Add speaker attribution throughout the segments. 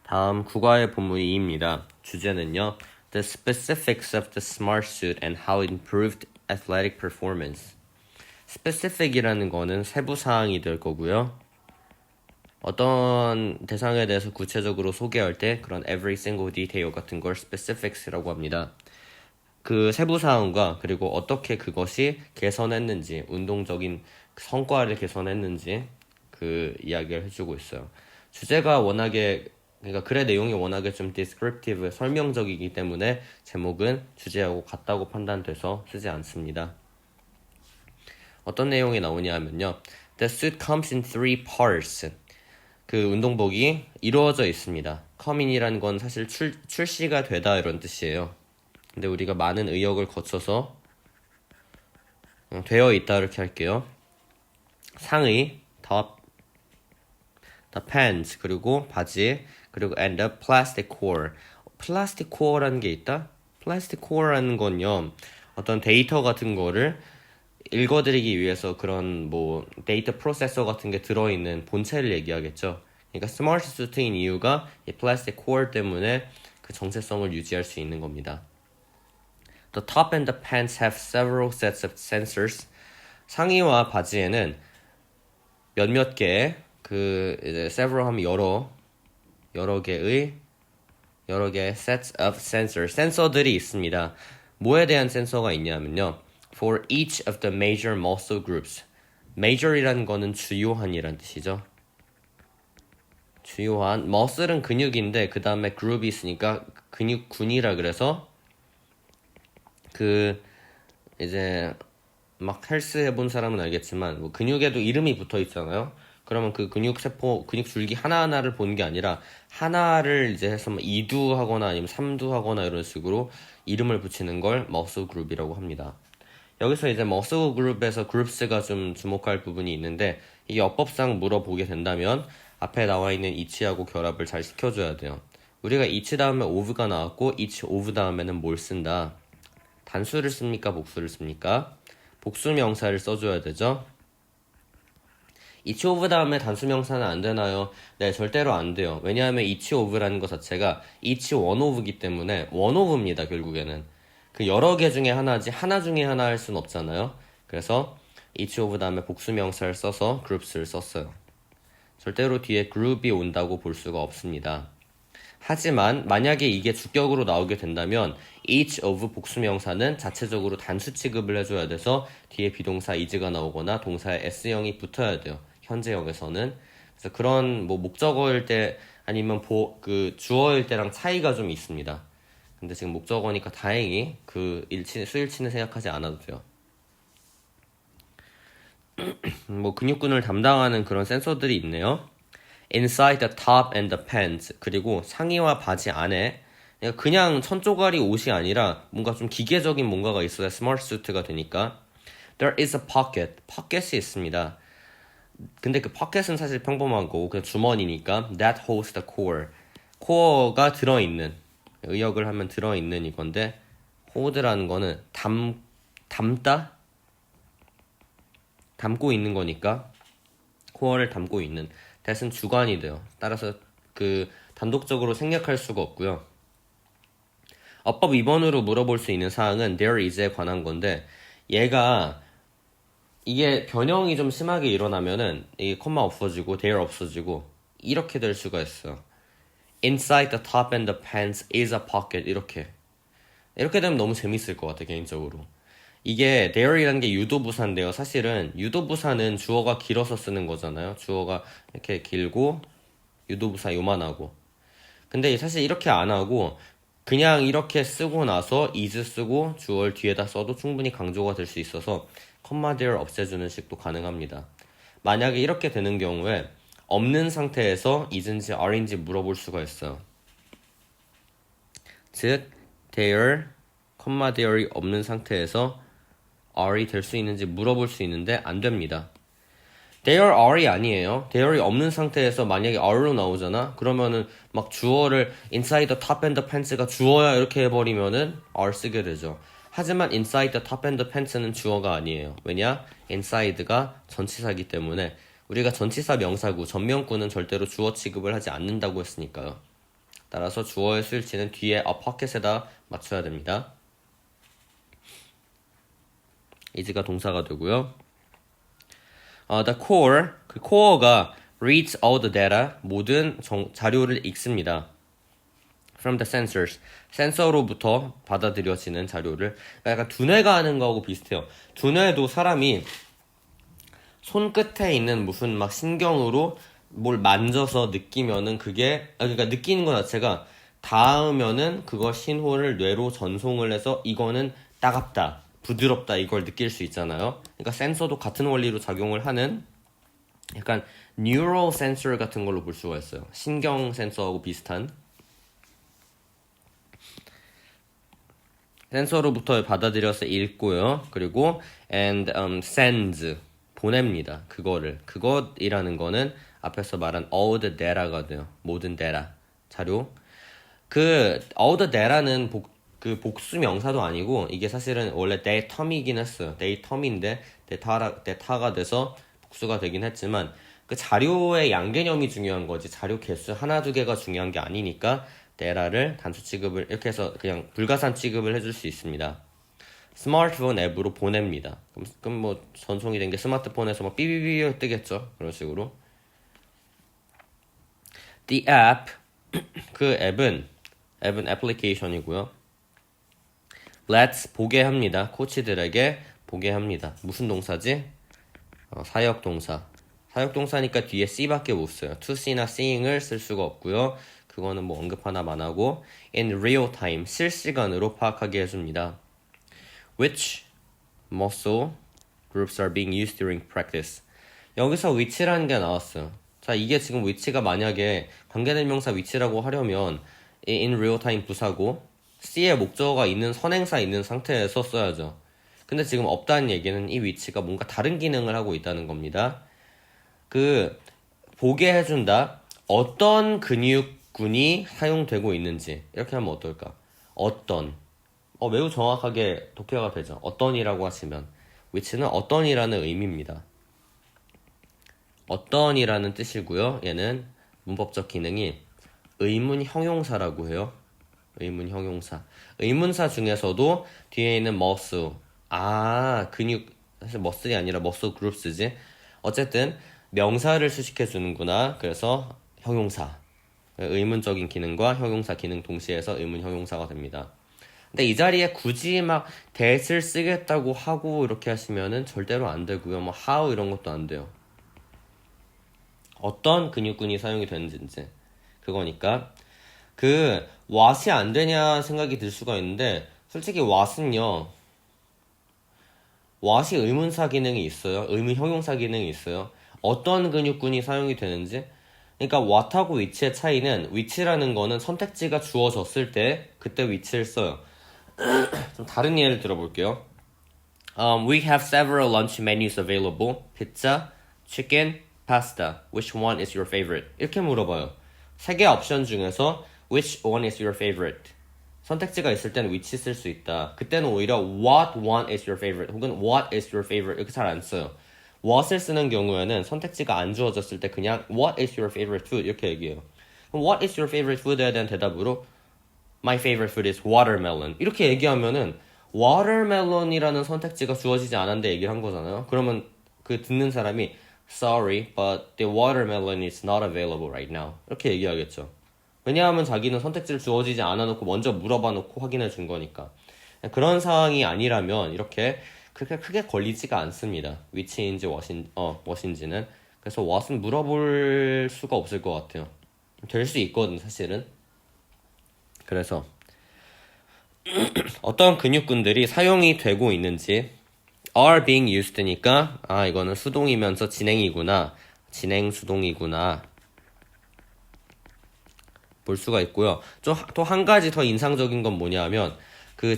Speaker 1: 다음 국어의 본문 2입니다. 주제는요. The specifics of the smart suit and how it improved athletic performance. specific이라는 거는 세부 사항이 될 거고요. 어떤 대상에 대해서 구체적으로 소개할 때 그런 every single detail 같은 걸 specifics라고 합니다. 그 세부 사항과 그리고 어떻게 그것이 개선했는지, 운동적인 성과를 개선했는지 그 이야기를 해주고 있어요. 주제가 워낙에 그러니까 글의 내용이 워낙에 좀 descriptive, 설명적이기 때문에 제목은 주제하고 같다고 판단돼서 쓰지 않습니다. 어떤 내용이 나오냐 하면요. The suit comes in 3 parts. 그 운동복이 이루어져 있습니다. come in이라는 건 사실 출시가 되다 이런 뜻이에요. 근데 우리가 많은 의역을 거쳐서 되어 있다 이렇게 할게요. 상의, top, the pants, 그리고 바지, 그리고 and the plastic core. plastic core라는 게 있다? plastic core라는 건요. 어떤 데이터 같은 거를 읽어드리기 위해서 그런 뭐 데이터 프로세서 같은 게 들어있는 본체를 얘기하겠죠. 그러니까 스마트 수트인 이유가 이 플라스틱 코어 때문에 그 정체성을 유지할 수 있는 겁니다. The top and the pants have several sets of sensors. 상의와 바지에는 몇몇 개의 그 이제 several 하면 여러 개의 sets of sensors, 센서들이 있습니다. 뭐에 대한 센서가 있냐면요. For each of the major muscle groups. major이라는 거는 주요한이란 뜻이죠. 주요한, muscle은 근육인데 그 다음에 group이 있으니까 근육군이라 그래서 그 이제 막 헬스 해본 사람은 알겠지만 뭐 근육에도 이름이 붙어 있잖아요. 그러면 그 근육세포, 근육줄기 하나하나를 보는 게 아니라 하나를 이제 해서 뭐 2두 하거나 아니면 3두 하거나 이런 식으로 이름을 붙이는 걸 muscle group이라고 합니다. 여기서 이제 muscle group에서 groups가 좀 주목할 부분이 있는데 이게 어법상 물어보게 된다면 앞에 나와 있는 each하고 결합을 잘 시켜줘야 돼요. 우리가 each 다음에 of가 나왔고 each of 다음에는 뭘 쓴다? 단수를 씁니까? 복수를 씁니까? 복수 명사를 써줘야 되죠. each of 다음에 단수 명사는 안 되나요? 네, 절대로 안 돼요. 왜냐하면 each of라는 것 자체가 each one of이기 때문에 one of입니다. 결국에는. 그 여러 개 중에 하나지 하나 중에 하나 할 수는 없잖아요. 그래서 each of 다음에 복수 명사를 써서 groups를 썼어요. 절대로 뒤에 group이 온다고 볼 수가 없습니다. 하지만 만약에 이게 주격으로 나오게 된다면 each of 복수 명사는 자체적으로 단수 취급을 해줘야 돼서 뒤에 비동사 is가 나오거나 동사에 s형이 붙어야 돼요. 현재형에서는. 그래서 그런 뭐 목적어일 때 아니면 그 주어일 때랑 차이가 좀 있습니다. 근데 지금 목적어니까 다행히 그 수일치는 생각하지 않아도 돼요. 뭐 근육근을 담당하는 그런 센서들이 있네요. Inside the top and the pants. 그리고 상의와 바지 안에 그냥 천조가리 옷이 아니라 뭔가 좀 기계적인 뭔가가 있어야 스마트 수트가 되니까 There is a pocket. pocket이 있습니다. 근데 그 pocket은 사실 평범한 거고 그냥 주머니니까 That holds the core. 코어가 들어있는 의역을 하면 들어있는 이건데 hold라는 거는 담다? 담고 있는 거니까 코어를 담고 있는 that은 주관이 돼요. 따라서 그 단독적으로 생략할 수가 없고요. 어법 2번으로 물어볼 수 있는 사항은 there is에 관한 건데 얘가 이게 변형이 좀 심하게 일어나면은 이 콤마 없어지고 there 없어지고 이렇게 될 수가 있어요. Inside the top and the pants is a pocket 이렇게 되면 너무 재밌을 것 같아 개인적으로. 이게 there이라는 게 유도부사인데요. 사실은 유도부사는 주어가 길어서 쓰는 거잖아요. 주어가 이렇게 길고 유도부사 요만하고. 근데 사실 이렇게 안 하고 그냥 이렇게 쓰고 나서 is 쓰고 주어를 뒤에다 써도 충분히 강조가 될 수 있어서 컴마 there 없애주는 식도 가능합니다. 만약에 이렇게 되는 경우에 없는 상태에서 is인지 are인지 물어볼 수가 있어요. 즉 there, 컴마 there이 없는 상태에서 are이 될 수 있는지 물어볼 수 있는데 안 됩니다. there are이 아니에요. there이 없는 상태에서 만약에 are로 나오잖아. 그러면은 막 주어를 inside the top and the pants가 주어야 이렇게 해버리면은 are 쓰게 되죠. 하지만 inside the top and the pants는 주어가 아니에요. 왜냐? inside가 전치사이기 때문에 우리가 전치사 명사구, 전명구는 절대로 주어 취급을 하지 않는다고 했으니까요. 따라서 주어의 수일치는 뒤에 a pocket에다 맞춰야 됩니다. is가 동사가 되고요. The core, 그 core가 reads all the data, 모든 자료를 읽습니다. From the sensors, 센서로부터 받아들여지는 자료를. 그러니까 약간 두뇌가 하는 거하고 비슷해요. 두뇌도 사람이 손끝에 있는 무슨 막 신경으로 뭘 만져서 느끼면은 그게, 그러니까 느끼는 것 자체가 닿으면은 그거 신호를 뇌로 전송을 해서 이거는 따갑다, 부드럽다 이걸 느낄 수 있잖아요. 그러니까 센서도 같은 원리로 작용을 하는 약간 뉴럴 센서 같은 걸로 볼 수가 있어요. 신경 센서하고 비슷한. 센서로부터 받아들여서 읽고요. 그리고 and sends 보냅니다. 그것이라는 거는 앞에서 말한 all the data가 돼요. 모든 데이터 자료. 그 all the data는 복수 명사도 아니고 이게 사실은 원래 데이텀이긴 했어요. 데이텀인데 데이터가 돼서 복수가 되긴 했지만 그 자료의 양개념이 중요한 거지 자료 개수 하나 두 개가 중요한 게 아니니까 데이터를 단수 취급을 이렇게 해서 그냥 불가산 취급을 해줄 수 있습니다. 스마트폰 앱으로 보냅니다. 그럼 뭐 전송이 된 게 스마트폰에서 뭐 삐삐삐 뜨겠죠. 그런 식으로. The app 그 앱은 애플리케이션이고요. Let's 보게 합니다. 코치들에게 보게 합니다. 무슨 동사지? 사역 동사. 사역 동사니까 뒤에 C밖에 못 써요. to see나 seeing을 쓸 수가 없고요. 그거는 뭐 언급 하나만 하고 in real time 실시간으로 파악하게 해줍니다. Which muscle groups are being used during practice? 여기서 which라는 게 나왔어요. 자, 이게 지금 which가 만약에 관계대명사 which라고 하려면 in real time 부사고 C의 목적어가 있는 선행사 있는 상태에서 써야죠. 근데 지금 없다는 얘기는 이 which가 뭔가 다른 기능을 하고 있다는 겁니다. 보게 해준다. 어떤 근육군이 사용되고 있는지 이렇게 하면 어떨까? 어떤 매우 정확하게 독해가 되죠. 어떤이라고 하시면 which는 어떤이라는 의미입니다. 어떤이라는 뜻이고요. 얘는 문법적 기능이 의문 형용사라고 해요. 의문 형용사. 의문사 중에서도 뒤에 있는 muscle. 근육. 사실 muscle이 아니라 muscle groups지. 어쨌든 명사를 수식해 주는구나. 그래서 형용사. 의문적인 기능과 형용사 기능 동시에 해서 의문 형용사가 됩니다. 근데 이 자리에 굳이 막 that을 쓰겠다고 하고 이렇게 하시면은 절대로 안 되고요. 뭐 how 이런 것도 안 돼요. 어떤 근육군이 사용이 되는지 그거니까 what이 안 되냐 생각이 들 수가 있는데 솔직히 what은요 what이 의문사 기능이 있어요. 의문 형용사 기능이 있어요. 어떤 근육군이 사용이 되는지 그러니까 what하고 which의 차이는 which라는 거는 선택지가 주어졌을 때 그때 which를 써요. 좀 다른 예를 들어볼게요. We have several lunch menus available. Pizza, chicken, pasta. Which one is your favorite? 이렇게 물어봐요. 3개 옵션 중에서 which one is your favorite? 선택지가 있을 때는 which 쓸 수 있다. 그때는 오히려 what one is your favorite 혹은 what is your favorite 이렇게 잘 안 써요. what을 쓰는 경우에는 선택지가 안 주어졌을 때 그냥 what is your favorite food 이렇게 얘기해요. 그럼 what is your favorite food에 대한 대답으로 My favorite food is watermelon 이렇게 얘기하면은 watermelon이라는 선택지가 주어지지 않았는데 얘기를 한 거잖아요. 그러면 그 듣는 사람이 Sorry, but the watermelon is not available right now 이렇게 얘기하겠죠. 왜냐하면 자기는 선택지를 주어지지 않아 놓고 먼저 물어봐 놓고 확인해 준 거니까. 그런 상황이 아니라면 이렇게 그렇게 크게 걸리지가 않습니다. which인지 what인지는. 그래서 what은 물어볼 수가 없을 것 같아요. 될 수 있거든 사실은. 그래서 어떤 근육군들이 사용이 되고 있는지 are being used니까 이거는 수동이면서 진행이구나. 진행 수동이구나. 볼 수가 있고요. 또 한 가지 더 인상적인 건 뭐냐면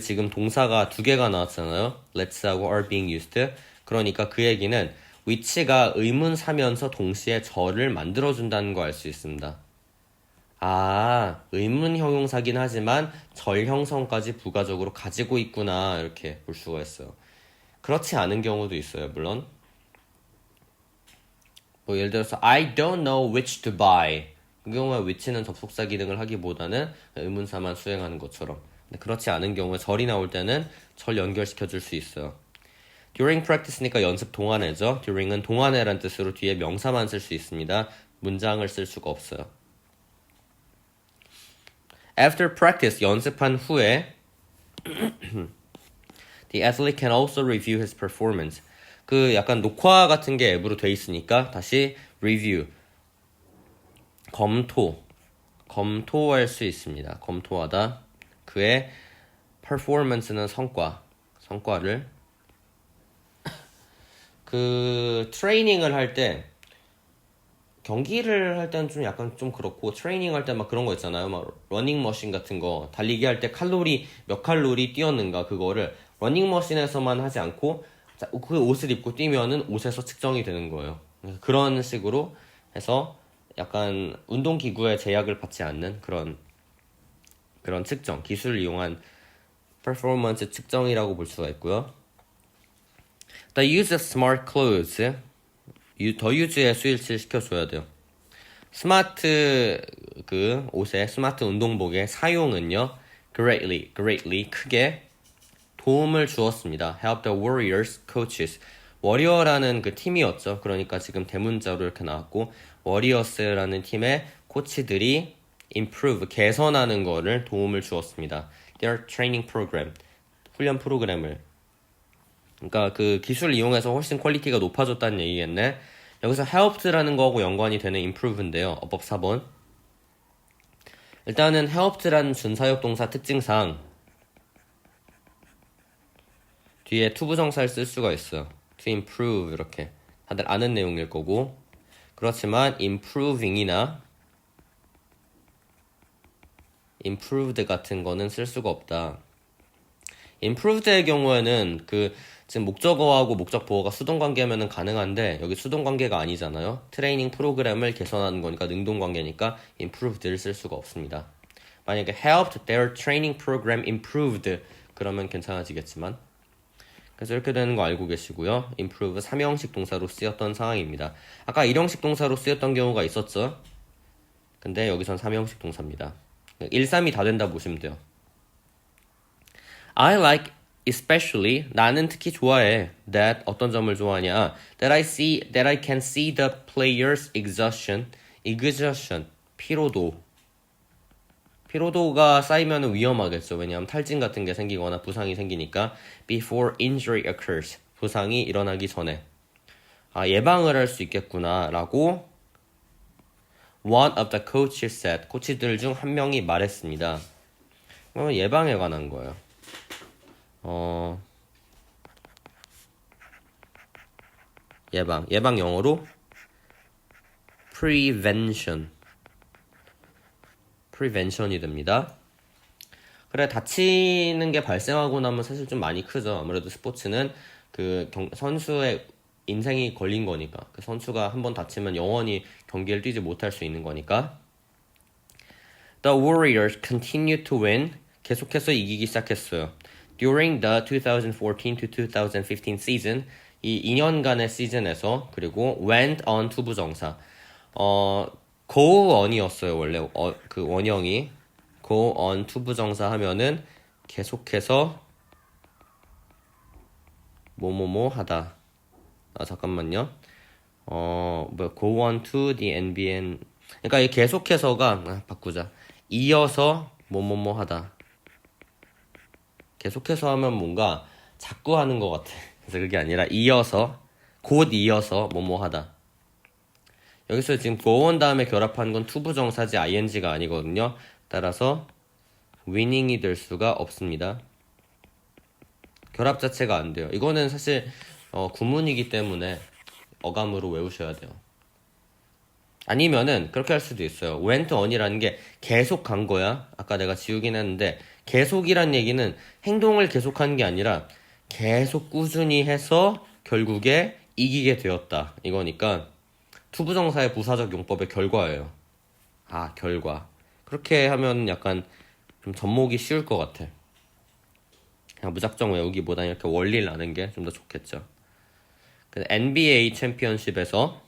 Speaker 1: 지금 동사가 2개가 나왔잖아요. let's하고 are being used. 그러니까 그 얘기는 which가 의문사면서 동시에 절을 만들어준다는 거 알 수 있습니다. 의문 형용사긴 하지만 절 형성까지 부가적으로 가지고 있구나 이렇게 볼 수가 있어요. 그렇지 않은 경우도 있어요. 물론 예를 들어서 I don't know which to buy 그 경우에 which는 접속사 기능을 하기보다는 의문사만 수행하는 것처럼. 근데 그렇지 않은 경우에 절이 나올 때는 절 연결시켜 줄 수 있어요. During practice니까 연습 동안에죠. During은 동안에란 뜻으로 뒤에 명사만 쓸 수 있습니다. 문장을 쓸 수가 없어요. After practice, 연습한 후에 The athlete can also review his performance. 그 약간 녹화 같은 게 앱으로 돼 있으니까 다시 review, 검토할 수 있습니다. 검토하다. 그의 performance는 성과를 그 트레이닝을 할 때 경기를 할 때는 좀 약간 좀 그렇고 트레이닝 할 때 막 그런 거 있잖아요. 막 러닝머신 같은 거 달리기 할 때 몇 칼로리 뛰었는가 그거를 러닝머신에서만 하지 않고 그 옷을 입고 뛰면은 옷에서 측정이 되는 거예요. 그런 식으로 해서 약간 운동기구에 제약을 받지 않는 그런 측정, 기술을 이용한 퍼포먼스 측정이라고 볼 수가 있고요. The use of smart clothes, 더 유즈에 스위치를 시켜줘야 돼요. 스마트 그 옷에 스마트 운동복의 사용은요, greatly 크게 도움을 주었습니다. Help the Warriors coaches. 워리어라는 그 팀이었죠. 그러니까 지금 대문자로 이렇게 나왔고 워리어스라는 팀의 코치들이 improve 개선하는 거를 도움을 주었습니다. Their training program 훈련 프로그램을. 그러니까 그 기술을 이용해서 훨씬 퀄리티가 높아졌다는 얘기겠네. 여기서 helped라는 거하고 연관이 되는 improve인데요. 어법 4번. 일단은 helped라는 준사역 동사 특징상 뒤에 투부정사를 쓸 수가 있어요. to improve 이렇게 다들 아는 내용일 거고 그렇지만 improving이나 improved 같은 거는 쓸 수가 없다. improved의 경우에는 그 지금 목적어하고 목적 보어가 수동관계면은 가능한데 여기 수동관계가 아니잖아요. 트레이닝 프로그램을 개선하는 거니까 능동관계니까 improved를 쓸 수가 없습니다. 만약에 helped their training program improved 그러면 괜찮아지겠지만 그래서 이렇게 되는 거 알고 계시고요. improve 3형식 동사로 쓰였던 상황입니다. 아까 1형식 동사로 쓰였던 경우가 있었죠. 근데 여기선 3형식 동사입니다. 1, 3이 다 된다 보시면 돼요. I like especially 나는 특히 좋아해 that 어떤 점을 좋아하냐 that I can see the players exhaustion 피로도가 쌓이면 위험하겠죠. 왜냐하면 탈진 같은 게 생기거나 부상이 생기니까 before injury occurs 부상이 일어나기 전에 예방을 할 수 있겠구나 라고 one of the coaches said 코치들 중 한 명이 말했습니다. 예방에 관한 거예요. 예방 영어로 prevention이 됩니다. 그래 다치는 게 발생하고 나면 사실 좀 많이 크죠. 아무래도 스포츠는 그 선수의 인생이 걸린 거니까 그 선수가 한번 다치면 영원히 경기를 뛰지 못할 수 있는 거니까. The Warriors continue to win 계속해서 이기기 시작했어요. During the 2014 to 2015 season 이 2년간의 시즌에서 그리고 went on 투부정사 go on이었어요. 원래 그 원형이 go on 투부정사 하면은 계속해서 뭐뭐뭐 하다. 잠깐만요. go on to the NBN 그러니까 이 계속해서가 바꾸자. 이어서 뭐뭐뭐 하다. 계속해서 하면 뭔가 자꾸 하는 것 같아. 그래서 그게 아니라 곧 이어서 뭐뭐 하다. 여기서 지금 go on 다음에 결합한 건 투부정사지 ing가 아니거든요. 따라서 winning이 될 수가 없습니다. 결합 자체가 안 돼요. 이거는 사실 구문이기 때문에 어감으로 외우셔야 돼요. 아니면은 그렇게 할 수도 있어요. went on이라는 게 계속 간 거야. 아까 내가 지우긴 했는데 계속이란 얘기는 행동을 계속하는 게 아니라 계속 꾸준히 해서 결국에 이기게 되었다. 이거니까 투부정사의 부사적 용법의 결과예요. 결과. 그렇게 하면 약간 좀 접목이 쉬울 것 같아. 그냥 무작정 외우기보다 이렇게 원리를 아는 게 좀 더 좋겠죠. NBA 챔피언십에서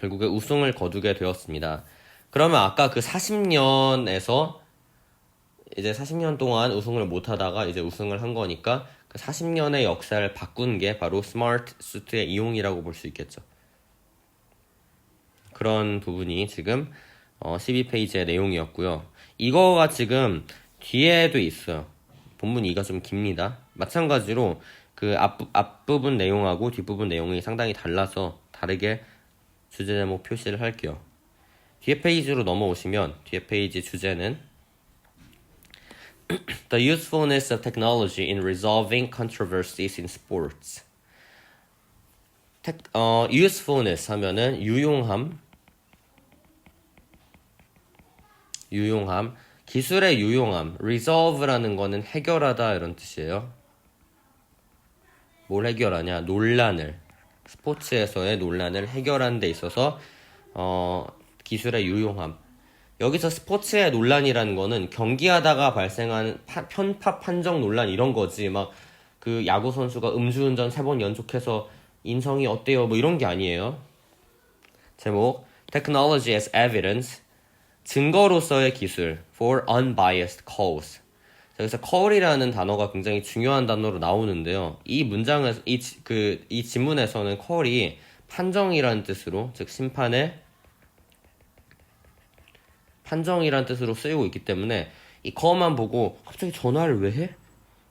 Speaker 1: 결국에 우승을 거두게 되었습니다. 그러면 아까 그 40년에서 이제 40년 동안 우승을 못 하다가 이제 우승을 한 거니까 그 40년의 역사를 바꾼 게 바로 스마트 수트의 이용이라고 볼 수 있겠죠. 그런 부분이 지금 12페이지의 내용이었고요. 이거가 지금 뒤에도 있어요. 본문 2가 좀 깁니다. 마찬가지로 그 앞부분 내용하고 뒷부분 내용이 상당히 달라서 다르게 주제 제목 표시를 할게요. 뒤에 페이지로 넘어오시면 뒤에 페이지 주제는 The usefulness of technology in resolving controversies in sports. usefulness 하면은 유용함, 기술의 유용함, resolve라는 거는 해결하다 이런 뜻이에요. 뭘 해결하냐? 논란을, 스포츠에서의 논란을 해결하는 데 있어서 기술의 유용함. 여기서 스포츠의 논란이라는 거는 경기하다가 발생한 편파 판정 논란 이런 거지. 막 그 야구 선수가 음주운전 3번 연속해서 인성이 어때요? 뭐 이런 게 아니에요. 제목 Technology as Evidence, 증거로서의 기술 for unbiased calls. 여기서 call이라는 단어가 굉장히 중요한 단어로 나오는데요. 이 문장에서 이 지문에서는 call이 판정이라는 뜻으로, 즉 심판의 판정이라는 뜻으로 쓰이고 있기 때문에 이 call만 보고 갑자기 전화를 왜 해?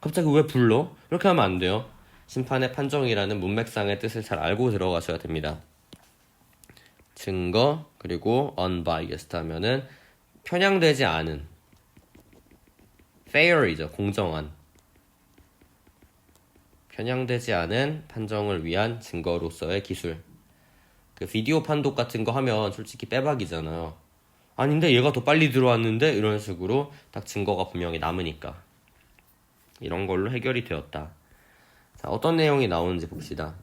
Speaker 1: 갑자기 왜 불러? 이렇게 하면 안 돼요. 심판의 판정이라는 문맥상의 뜻을 잘 알고 들어가셔야 됩니다. 증거 그리고 unbiased 하면은 편향되지 않은, fair이죠. 공정한, 편향되지 않은 판정을 위한 증거로서의 기술. 그 비디오 판독 같은 거 하면 솔직히 빼박이잖아요. 아닌데 얘가 더 빨리 들어왔는데 이런 식으로 딱 증거가 분명히 남으니까 이런 걸로 해결이 되었다. 자, 어떤 내용이 나오는지 봅시다.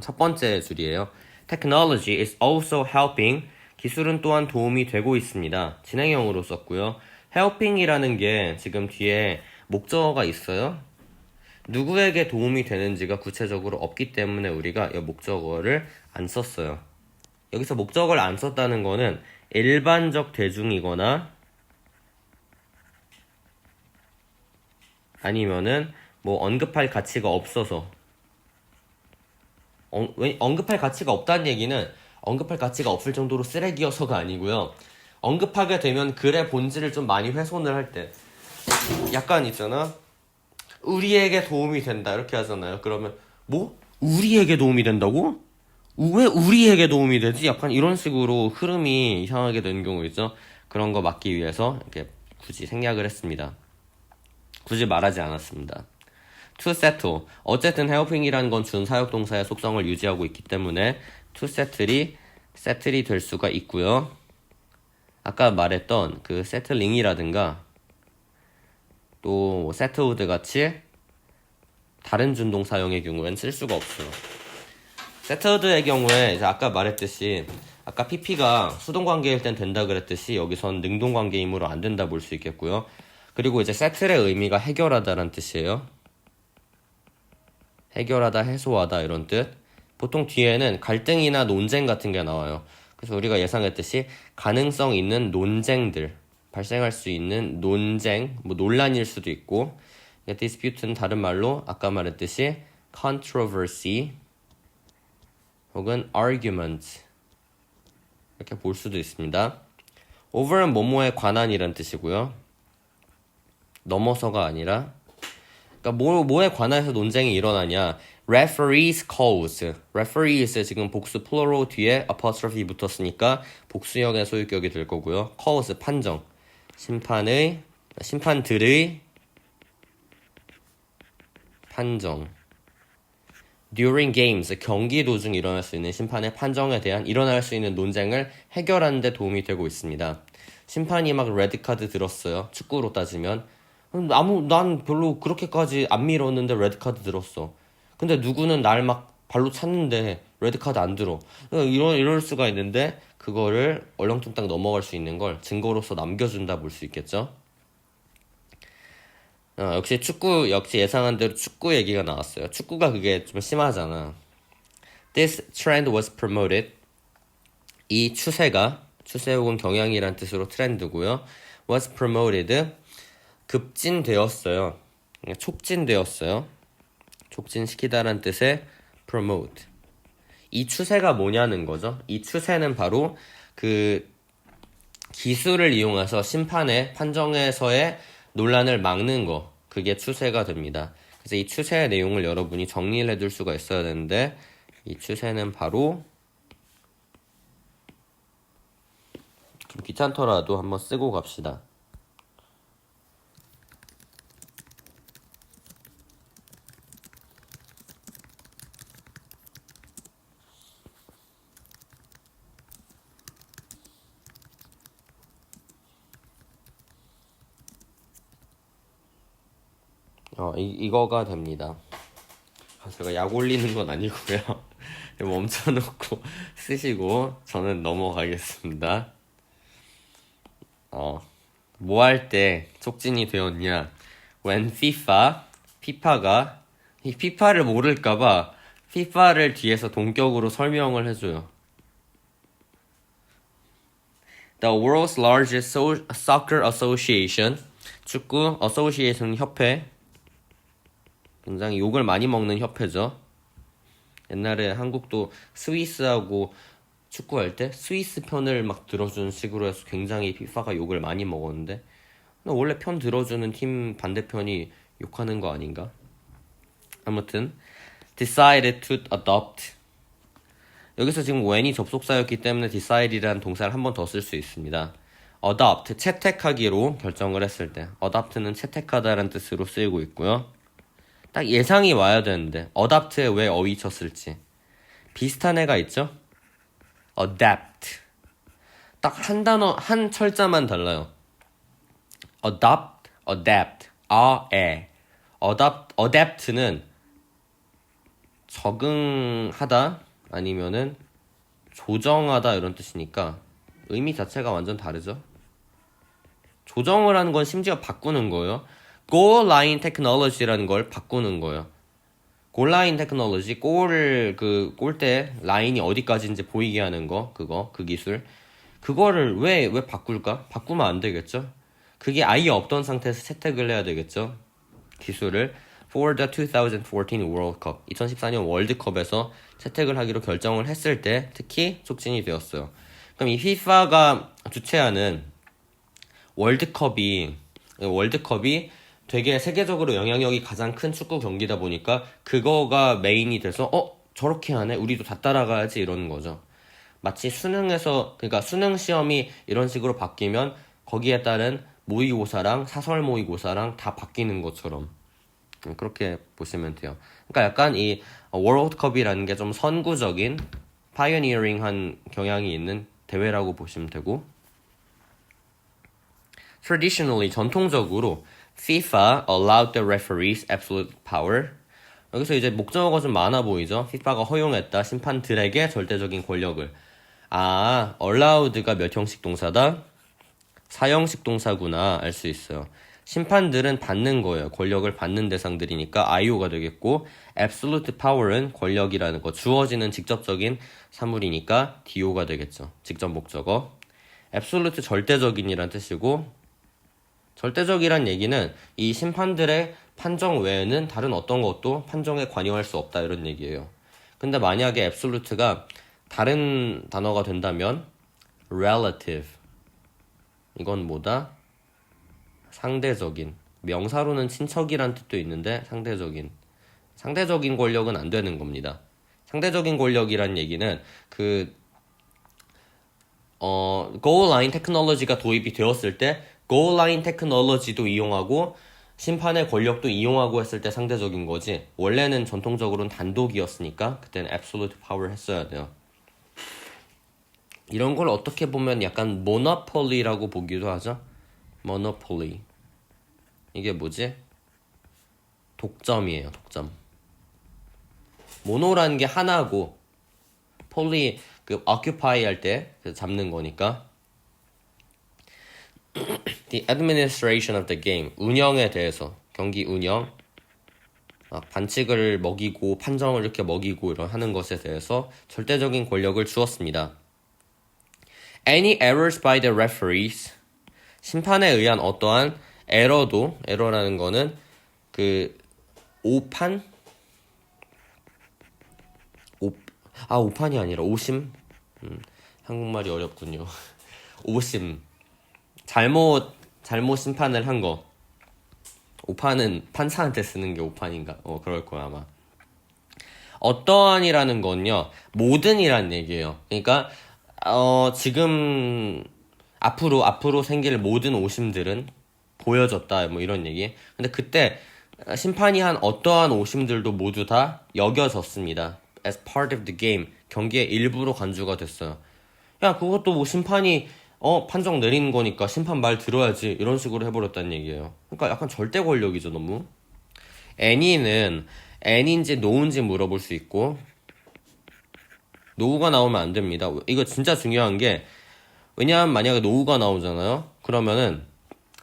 Speaker 1: 첫 번째 줄이에요. Technology is also helping. 기술은 또한 도움이 되고 있습니다. 진행형으로 썼고요. helping이라는 게 지금 뒤에 목적어가 있어요. 누구에게 도움이 되는지가 구체적으로 없기 때문에 우리가 이 목적어를 안 썼어요. 여기서 목적어를 안 썼다는 거는 일반적 대중이거나 아니면은 뭐 언급할 가치가 없어서, 언급할 가치가 없다는 얘기는 언급할 가치가 없을 정도로 쓰레기여서가 아니고요. 언급하게 되면 글의 본질을 좀 많이 훼손을 할 때 약간 있잖아, 우리에게 도움이 된다 이렇게 하잖아요. 그러면 뭐? 우리에게 도움이 된다고? 왜 우리에게 도움이 되지? 약간 이런 식으로 흐름이 이상하게 되는 경우 있죠. 그런 거 막기 위해서 이렇게 굳이 생략을 했습니다. 굳이 말하지 않았습니다. to settle. 어쨌든 helping이라는 건 준사역동사의 속성을 유지하고 있기 때문에 to settle이 될 수가 있고요. 아까 말했던 그 settling이라든가 또 settled 같이 다른 준동사형의 경우에는 쓸 수가 없어요. settled의 경우에 이제 아까 말했듯이 아까 PP가 수동관계일 땐 된다 그랬듯이 여기선 능동관계이므로 안 된다 볼 수 있겠고요. 그리고 이제 settle의 의미가 해결하다라는 뜻이에요. 해결하다, 해소하다 이런 뜻. 보통 뒤에는 갈등이나 논쟁 같은 게 나와요. 그래서 우리가 예상했듯이 가능성 있는 논쟁들, 발생할 수 있는 논쟁, 뭐 논란일 수도 있고, dispute는 다른 말로 아까 말했듯이 controversy 혹은 argument 이렇게 볼 수도 있습니다. over는 뭐뭐에 관한이란 뜻이고요. 넘어서가 아니라, 그러니까 뭐에 관해서 논쟁이 일어나냐. referees calls. referees 지금 복수 plural 뒤에 apostrophe 붙었으니까 복수형의 소유격이 될 거고요. calls 판정. 심판들의 판정. during games 경기 도중 일어날 수 있는 심판의 판정에 대한 일어날 수 있는 논쟁을 해결하는 데 도움이 되고 있습니다. 심판이 막 레드카드 들었어요. 축구로 따지면 난 별로 그렇게까지 안 밀었는데 레드카드 들었어. 근데 누구는 날 막 발로 찼는데 레드카드 안 들어. 이럴 수가 있는데 그거를 얼렁뚱땅 넘어갈 수 있는 걸 증거로서 남겨준다 볼 수 있겠죠. 역시 예상한 대로 축구 얘기가 나왔어요. 축구가 그게 좀 심하잖아. This trend was promoted. 이 추세 혹은 경향이란 뜻으로 트렌드고요. was promoted, 급진되었어요. 촉진되었어요. 촉진시키다란 뜻의 promote. 이 추세가 뭐냐는 거죠. 이 추세는 바로 그 기술을 이용해서 심판의 판정에서의 논란을 막는 거, 그게 추세가 됩니다. 그래서 이 추세의 내용을 여러분이 정리를 해둘 수가 있어야 되는데, 이 추세는 바로 좀 귀찮더라도 한번 쓰고 갑시다. 이거가 됩니다. 제가 약 올리는 건 아니고요. 멈춰놓고 쓰시고 저는 넘어가겠습니다. 뭐 할 때 촉진이 되었냐? When FIFA가 이 FIFA를 모를까봐 FIFA를 뒤에서 동격으로 설명을 해줘요. The world's largest soccer association, 축구 어소시에이션 협회, 굉장히 욕을 많이 먹는 협회죠. 옛날에 한국도 스위스하고 축구할 때 스위스 편을 막 들어주는 식으로 해서 굉장히 피파가 욕을 많이 먹었는데, 원래 편 들어주는 팀 반대편이 욕하는 거 아닌가? 아무튼 decided to adopt, 여기서 지금 when이 접속사였기 때문에 decid이라는 동사를 한 번 더 쓸 수 있습니다. adopt, 채택하기로 결정을 했을 때, adopt는 채택하다라는 뜻으로 쓰이고 있고요. 딱 예상이 와야 되는데 adapt에 왜 어휘 쳤을지. 비슷한 애가 있죠? adapt. 딱 한 단어, 한 철자만 달라요. adapt, adapt는 적응하다 아니면은 조정하다 이런 뜻이니까 의미 자체가 완전 다르죠. 조정을 하는 건 심지어 바꾸는 거예요. goal line technology라는 걸 바꾸는 거예요. goal line technology, 골대 라인이 어디까지인지 보이게 하는 거, 그 기술. 그거를 왜 바꿀까? 바꾸면 안 되겠죠? 그게 아예 없던 상태에서 채택을 해야 되겠죠? 기술을. For the 2014 World Cup, 2014년 월드컵에서 채택을 하기로 결정을 했을 때 특히 촉진이 되었어요. 그럼 이 FIFA가 주최하는 월드컵이 되게 세계적으로 영향력이 가장 큰 축구 경기다 보니까 그거가 메인이 돼서 저렇게 하네? 우리도 다 따라가야지 이러는 거죠. 마치 그러니까 수능 시험이 이런 식으로 바뀌면 거기에 따른 모의고사랑 사설 모의고사랑 다 바뀌는 것처럼 그렇게 보시면 돼요. 그러니까 약간 이 월드컵이라는 게 좀 선구적인 파이어니어링한 경향이 있는 대회라고 보시면 되고, traditionally, 전통적으로 FIFA allowed the referees absolute power. 여기서 이제 목적어가 좀 많아 보이죠? FIFA가 허용했다, 심판들에게 절대적인 권력을. allowed가 몇 형식 동사다? 4형식 동사구나 알 수 있어요. 심판들은 받는 거예요. 권력을 받는 대상들이니까 IO가 되겠고, absolute power는 권력이라는 거, 주어지는 직접적인 사물이니까 DO가 되겠죠. 직접 목적어. absolute 절대적인이란 뜻이고, 절대적이란 얘기는 이 심판들의 판정 외에는 다른 어떤 것도 판정에 관여할 수 없다 이런 얘기예요. 근데 만약에 absolute가 다른 단어가 된다면 relative, 이건 뭐다? 상대적인. 명사로는 친척이란 뜻도 있는데 상대적인 권력은 안 되는 겁니다. 상대적인 권력이란 얘기는 goal line 테크놀로지가 도입이 되었을 때 goal line 테크놀로지도 이용하고 심판의 권력도 이용하고 했을 때 상대적인 거지, 원래는 전통적으로는 단독이었으니까 그때는 absolute power 했어야 돼요. 이런 걸 어떻게 보면 약간 monopoly라고 보기도 하죠. monopoly. 이게 뭐지? 독점이에요, 독점. 모노라는 게 하나고, poly, occupy 할 때 잡는 거니까. The administration of the game, 운영에 대해서, 경기 운영, 반칙을 먹이고 판정을 이렇게 먹이고 이런 하는 것에 대해서 절대적인 권력을 주었습니다. Any errors by the referees. 심판에 의한 어떠한 에러라는 거는 그 오판? 오판이 아니라 오심? 한국말이 어렵군요. 오심. 잘못 심판을 한 거. 오판은 판사한테 쓰는 게 오판인가? 그럴 거야, 아마. 어떠한이라는 건요, 모든이란 얘기예요. 그러니까, 지금, 앞으로 생길 모든 오심들은 보여졌다, 뭐 이런 얘기. 근데 그때, 심판이 한 어떠한 오심들도 모두 다 여겨졌습니다. As part of the game. 경기의 일부로 간주가 됐어요. 야, 그것도 뭐 심판이, 판정 내리는 거니까 심판 말 들어야지. 이런 식으로 해버렸다는 얘기예요. 그러니까 약간 절대 권력이죠, 너무. Any는 N인지 No인지 물어볼 수 있고, No가 나오면 안 됩니다. 이거 진짜 중요한 게, 왜냐하면 만약에 No가 나오잖아요? 그러면은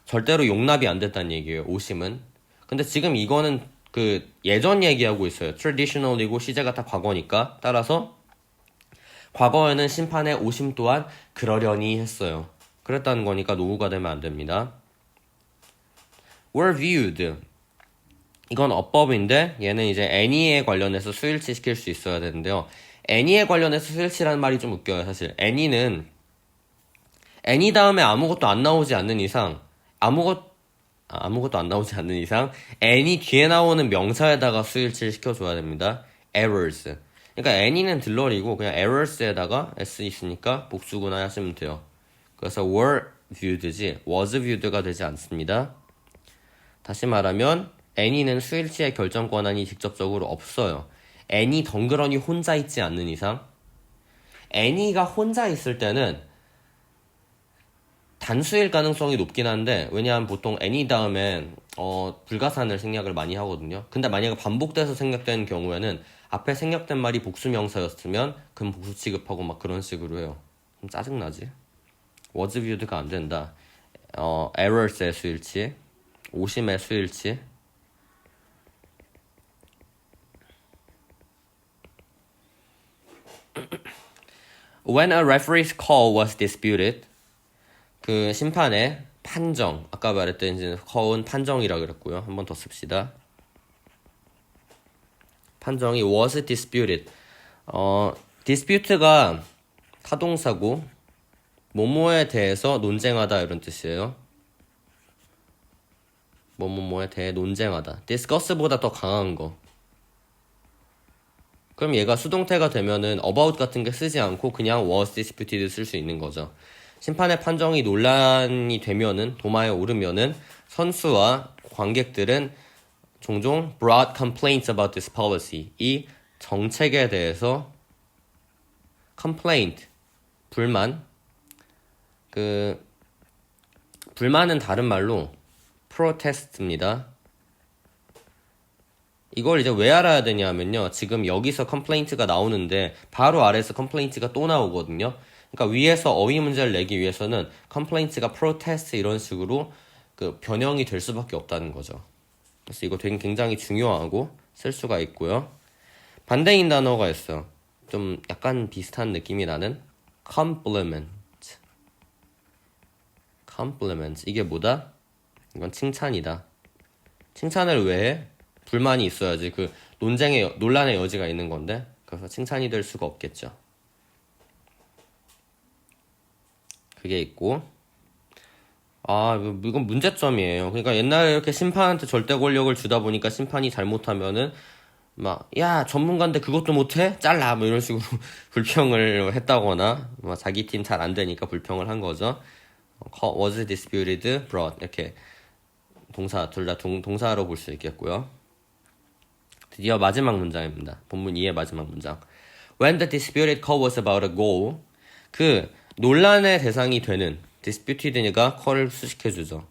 Speaker 1: 절대로 용납이 안 됐다는 얘기예요, 오심은. 근데 지금 이거는 그 예전 얘기하고 있어요. traditional이고 시제가 다 과거니까. 따라서 과거에는 심판의 오심 또한 그러려니 했어요. 그랬다는 거니까 노후가 되면 안 됩니다. were viewed. 이건 어법인데 얘는 이제 any에 관련해서 수일치 시킬 수 있어야 되는데요. any에 관련해서 수일치라는 말이 좀 웃겨요, 사실. any 다음에 아무것도 안 나오지 않는 이상 아무것도 안 나오지 않는 이상 any 뒤에 나오는 명사에다가 수일치를 시켜줘야 됩니다. errors. 그러니까 any는 들러리고 그냥 errors에다가 s 있으니까 복수구나 하시면 돼요. 그래서 were viewed지 was viewed가 되지 않습니다. 다시 말하면 any는 수일치의 결정 권한이 직접적으로 없어요. any 덩그러니 혼자 있지 않는 이상. any가 혼자 있을 때는 단수일 가능성이 높긴 한데, 왜냐하면 보통 any 다음엔 불가산을 생략을 많이 하거든요. 근데 만약에 반복돼서 생략되는 경우에는 앞에 생략된 말이 복수명사였으면 그럼 복수 취급하고 막 그런 식으로 해요. 좀 짜증나지? was viewed가 안 된다. errors의 수일치, 오심의 수일치. When a referee's call was disputed, 그 심판의 판정, 아까 말했던 이제 call은 판정이라 그랬고요. 한 번 더 씁시다. 판정이 was disputed. dispute가 타동사고 뭐뭐에 대해서 논쟁하다 이런 뜻이에요. 뭐뭐뭐에 대해 논쟁하다. discuss보다 더 강한 거. 그럼 얘가 수동태가 되면은 about 같은 게 쓰지 않고 그냥 was disputed 쓸 수 있는 거죠. 심판의 판정이 논란이 되면은, 도마에 오르면은 선수와 관객들은 종종 brought complaints about this policy. 이 정책에 대해서 complaint, 불만. 불만은 다른 말로 protest입니다. 이걸 이제 왜 알아야 되냐면요. 지금 여기서 complaint가 나오는데 바로 아래에서 complaint가 또 나오거든요. 그러니까 위에서 어휘 문제를 내기 위해서는 complaint가 protest 이런 식으로 그 변형이 될 수밖에 없다는 거죠. 그래서 이거 되게 굉장히 중요하고 쓸 수가 있고요. 반대인 단어가 있어요. 좀 약간 비슷한 느낌이 나는 compliment. 이게 뭐다? 이건 칭찬이다. 칭찬을 왜 해? 불만이 있어야지 그 논란의 여지가 있는 건데, 그래서 칭찬이 될 수가 없겠죠. 그게 있고, 이건 문제점이에요. 그러니까 옛날에 이렇게 심판한테 절대 권력을 주다 보니까 심판이 잘못하면은 야, 전문가인데 그것도 못해? 잘라! 뭐 이런 식으로 불평을 했다거나, 자기 팀 잘 안 되니까 불평을 한 거죠. was disputed, brought. 이렇게 동사, 둘 다 동사로 볼 수 있겠고요. 드디어 마지막 문장입니다. 본문 2의 마지막 문장. When the disputed call was about a goal, 그 논란의 대상이 되는, disputed니까 call을 수식해주죠.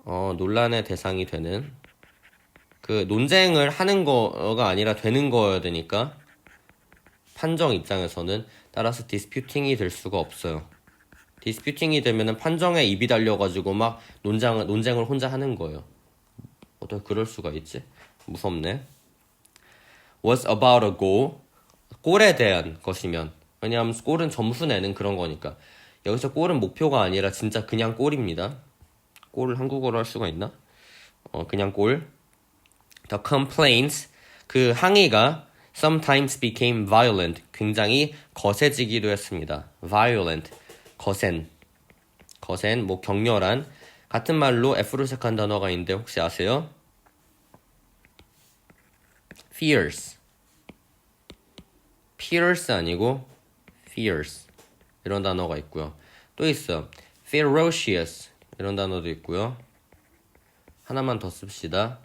Speaker 1: 논란의 대상이 되는, 그 논쟁을 하는 거가 아니라 되는 거여야 되니까 판정 입장에서는 따라서 disputing이 될 수가 없어요. disputing이 되면은 판정에 입이 달려가지고 막 논쟁을 혼자 하는 거예요. 어떻게 그럴 수가 있지? 무섭네. was about a goal, 골에 대한 것이면 왜냐하면 골은 점수 내는 그런 거니까. 여기서 골은 목표가 아니라 진짜 그냥 골입니다. 골을 한국어로 할 수가 있나? 그냥 골. The complaints, 그 항의가 sometimes became violent, 굉장히 거세지기도 했습니다. violent, 거센, 뭐 격렬한. 같은 말로 F로 시작한 단어가 있는데 혹시 아세요? fierce, fierce 아니고 fierce 이런 단어가 있고요. 또 있어 ferocious 이런 단어도 있고요. 하나만 더 씁시다.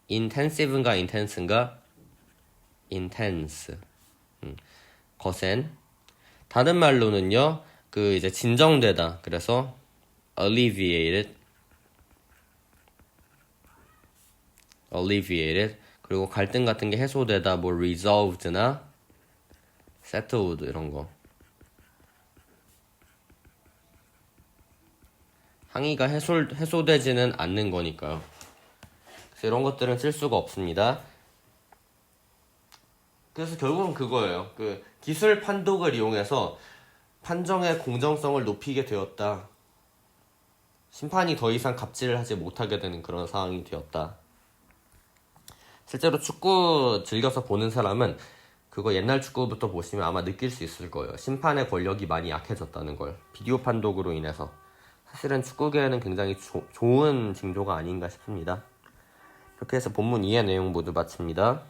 Speaker 1: intensive인가 intense인가? intense. 거센. 다른 말로는요, 그 이제 진정되다. 그래서 alleviated. 그리고 갈등 같은 게 해소되다. 뭐 resolved나 settled 이런 거. 항의가 해소되지는 않는 거니까요. 그래서 이런 것들은 쓸 수가 없습니다. 그래서 결국은 그거예요. 그 기술 판독을 이용해서 판정의 공정성을 높이게 되었다. 심판이 더 이상 갑질을 하지 못하게 되는 그런 상황이 되었다. 실제로 축구 즐겨서 보는 사람은 그거 옛날 축구부터 보시면 아마 느낄 수 있을 거예요. 심판의 권력이 많이 약해졌다는 걸. 비디오 판독으로 인해서. 사실은 축구계에는 굉장히 좋은 징조가 아닌가 싶습니다. 이렇게 해서 본문 2의 내용 모두 마칩니다.